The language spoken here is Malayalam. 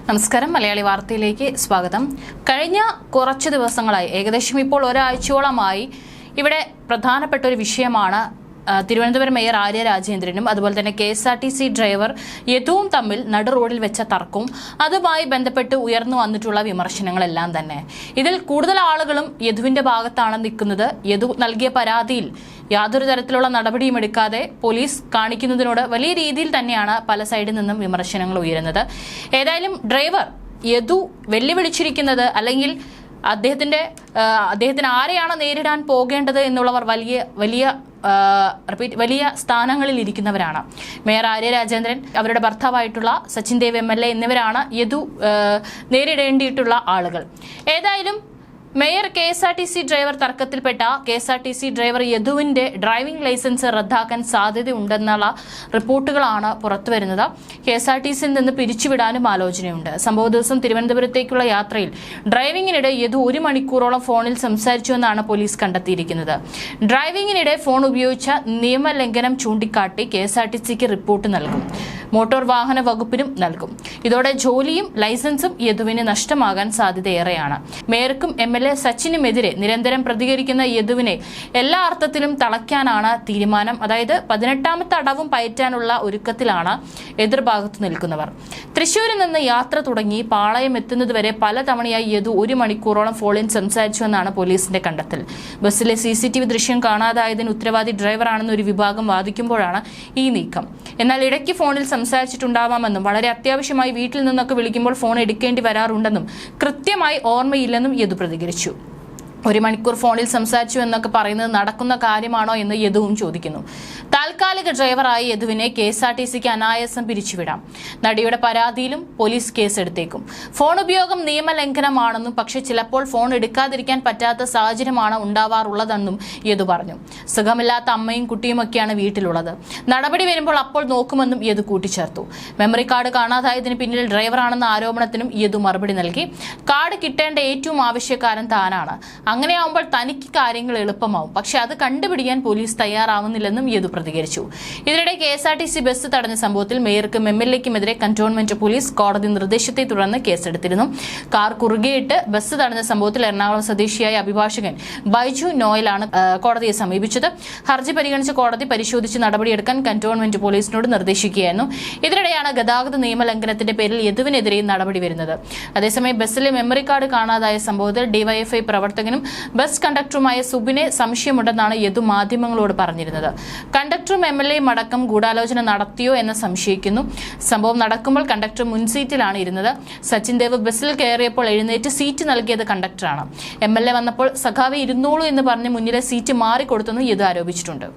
നമസ്കാരം മലയാളി വാർത്തയിലേക്ക് സ്വാഗതം. കഴിഞ്ഞ കുറച്ച് ദിവസങ്ങളായി ഏകദേശം ഇപ്പോൾ ഒരാഴ്ചയോളമായി ഇവിടെ പ്രധാനപ്പെട്ട ഒരു വിഷയമാണ് തിരുവനന്തപുരം മേയർ ആര്യ രാജേന്ദ്രനും അതുപോലെ തന്നെ KSRTC ഡ്രൈവർ യദുവും തമ്മിൽ നടു റോഡിൽ വെച്ച തർക്കവും അതുമായി ബന്ധപ്പെട്ട് ഉയർന്നു വന്നിട്ടുള്ള വിമർശനങ്ങളെല്ലാം തന്നെ. ഇതിൽ കൂടുതൽ ആളുകളും യദുവിന്റെ ഭാഗത്താണ് നിൽക്കുന്നത്. യദു നൽകിയ പരാതിയിൽ യാതൊരു തരത്തിലുള്ള നടപടിയും എടുക്കാതെ പോലീസ് കാണിക്കുന്നതിനോട് വലിയ രീതിയിൽ തന്നെയാണ് പല സൈഡിൽ നിന്നും വിമർശനങ്ങൾ ഉയരുന്നത്. ഏതായാലും ഡ്രൈവർ യദു വെല്ലുവിളിച്ചിരിക്കുന്നത് അല്ലെങ്കിൽ അദ്ദേഹത്തിന് ആരെയാണ് നേരിടാൻ പോകേണ്ടത് എന്നുള്ളവർ വലിയ സ്ഥാനങ്ങളിൽ ഇരിക്കുന്നവരാണ്. മേയർ ആര്യ രാജേന്ദ്രൻ, അവരുടെ ഭർത്താവായിട്ടുള്ള സച്ചിൻ ദേവ് MLA എന്നിവരാണ് യദു നേരിടേണ്ടിയിട്ടുള്ള ആളുകൾ. ഏതായാലും മേയർ KSRTC ഡ്രൈവർ തർക്കത്തിൽപ്പെട്ട KSRTC ഡ്രൈവർ യദുവിന്റെ ഡ്രൈവിംഗ് ലൈസൻസ് റദ്ദാക്കാൻ സാധ്യതയുണ്ടെന്നുള്ള റിപ്പോർട്ടുകളാണ് പുറത്തുവരുന്നത്. KSRTCയിൽ നിന്ന് പിരിച്ചുവിടാനും ആലോചനയുണ്ട്. സംഭവ ദിവസം തിരുവനന്തപുരത്തേക്കുള്ള യാത്രയിൽ ഡ്രൈവിംഗിനിടെ യദു 1 മണിക്കൂറോളം ഫോണിൽ സംസാരിച്ചുവെന്നാണ് പോലീസ് കണ്ടെത്തിയിരിക്കുന്നത്. ഡ്രൈവിംഗിനിടെ ഫോൺ ഉപയോഗിച്ച നിയമലംഘനം ചൂണ്ടിക്കാട്ടി KSRTCക്ക് റിപ്പോർട്ട് നൽകും. മോട്ടോർ വാഹന വകുപ്പിനും നൽകും. ഇതോടെ ജോലിയും ലൈസൻസും യദുവിന് നഷ്ടമാകാൻ സാധ്യതയേറെയാണ്. മേയർക്കും MLA സച്ചിനുമെതിരെ നിരന്തരം പ്രതികരിക്കുന്ന യദുവിനെ എല്ലാ അർത്ഥത്തിലും തളയ്ക്കാനാണ് തീരുമാനം. അതായത് 18ാമത്തെ അടവും പയറ്റാനുള്ള ഒരുക്കത്തിലാണ് എതിർഭാഗത്ത് നിൽക്കുന്നവർ. തൃശ്ശൂരിൽ നിന്ന് യാത്ര തുടങ്ങി പാളയം എത്തുന്നതുവരെ പലതവണയായി യദു 1 മണിക്കൂറോളം ഫോണിൽ സംസാരിച്ചുവെന്നാണ് പോലീസിന്റെ കണ്ടെത്തൽ. ബസ്സിലെ CCTV ദൃശ്യം കാണാതായതിന് ഉത്തരവാദി ഡ്രൈവറാണെന്ന് ഒരു വിഭാഗം വാദിക്കുമ്പോഴാണ് ഈ നീക്കം. എന്നാൽ ഇടയ്ക്ക് ഫോണിൽ സംസാരിച്ചിട്ടുണ്ടാവാമെന്നും വളരെ അത്യാവശ്യമായി വീട്ടിൽ നിന്നൊക്കെ വിളിക്കുമ്പോൾ ഫോൺ എടുക്കേണ്ടി വരാറുണ്ടെന്നും കൃത്യമായി ഓർമ്മയില്ലെന്നും യദു പ്രതികരിച്ചു. 1 മണിക്കൂർ ഫോണിൽ സംസാരിച്ചു എന്നൊക്കെ പറയുന്നത് നടക്കുന്ന കാര്യമാണോ എന്ന് യദുവും ചോദിക്കുന്നു. താൽക്കാലിക ഡ്രൈവറായി യദുവിനെ KSRTCക്ക് അനായാസം പിരിച്ചുവിടാം. നടിയുടെ പരാതിയിലും പോലീസ് കേസെടുത്തേക്കും. ഫോൺ ഉപയോഗം നിയമലംഘനമാണെന്നും പക്ഷെ ചിലപ്പോൾ ഫോൺ എടുക്കാതിരിക്കാൻ പറ്റാത്ത സാഹചര്യമാണ് ഉണ്ടാവാറുള്ളതെന്നും യദു പറഞ്ഞു. സുഖമില്ലാത്ത അമ്മയും കുട്ടിയുമൊക്കെയാണ് വീട്ടിലുള്ളത്. നടപടി വരുമ്പോൾ അപ്പോൾ നോക്കുമെന്നും യദു കൂട്ടിച്ചേർത്തു. മെമ്മറി കാർഡ് കാണാതായതിന് പിന്നിൽ ഡ്രൈവറാണെന്ന ആരോപണത്തിനും യദു മറുപടി നൽകി. കാർഡ് കിട്ടേണ്ട ഏറ്റവും ആവശ്യക്കാരൻ താനാണ്. അങ്ങനെയാവുമ്പോൾ തനിക്ക് കാര്യങ്ങൾ എളുപ്പമാവും. പക്ഷെ അത് കണ്ടുപിടിക്കാൻ പോലീസ് തയ്യാറാവുന്നില്ലെന്നും യദു പ്രതികരിച്ചു. ഇതിനിടെ KSRTC ബസ് തടഞ്ഞ സംഭവത്തിൽ മേയർക്കും MLAക്കുമെതിരെ കന്റോൺമെന്റ് പോലീസ് കോടതി നിർദ്ദേശത്തെ തുടർന്ന് കേസെടുത്തിരുന്നു. കാർ കുറുകെയിട്ട് ബസ് തടഞ്ഞ സംഭവത്തിൽ എറണാകുളം സ്വദേശിയായ അഭിഭാഷകൻ ബൈജു നോയലാണ് കോടതിയെ സമീപിച്ചത്. ഹർജി പരിഗണിച്ച കോടതി പരിശോധിച്ച് നടപടിയെടുക്കാൻ കന്റോൺമെന്റ് പോലീസിനോട് നിർദ്ദേശിക്കുകയായിരുന്നു. ഇതിനിടെയാണ് ഗതാഗത നിയമലംഘനത്തിന്റെ പേരിൽ യദുവിനെതിരെ നടപടി വരുന്നത്. അതേസമയം ബസ്സിലെ മെമ്മറി കാർഡ് കാണാതായ സംഭവത്തിൽ DYFI പ്രവർത്തകനും ബസ് കണ്ടക്ടറുമായ സുബിനെ സംശയമുണ്ടെന്നാണ് യദു മാധ്യമങ്ങളോട് പറഞ്ഞിരുന്നത്. കണ്ടക്ടറും MLAയും അടക്കം ഗൂഢാലോചന നടത്തിയോ എന്ന് സംശയിക്കുന്നു. സംഭവം നടക്കുമ്പോൾ കണ്ടക്ടർ മുൻസീറ്റിലാണ് ഇരുന്നത്. സച്ചിൻ ദേവ് ബസ്സിൽ കയറിയപ്പോൾ എഴുന്നേറ്റ് സീറ്റ് നൽകിയത് കണ്ടക്ടറാണ്. MLA വന്നപ്പോൾ സഖാവെ ഇരുന്നോളൂ എന്ന് പറഞ്ഞ് മുന്നിലെ സീറ്റ് മാറിക്കൊടുത്തെന്ന് യദു ആരോപിച്ചിട്ടുണ്ട്.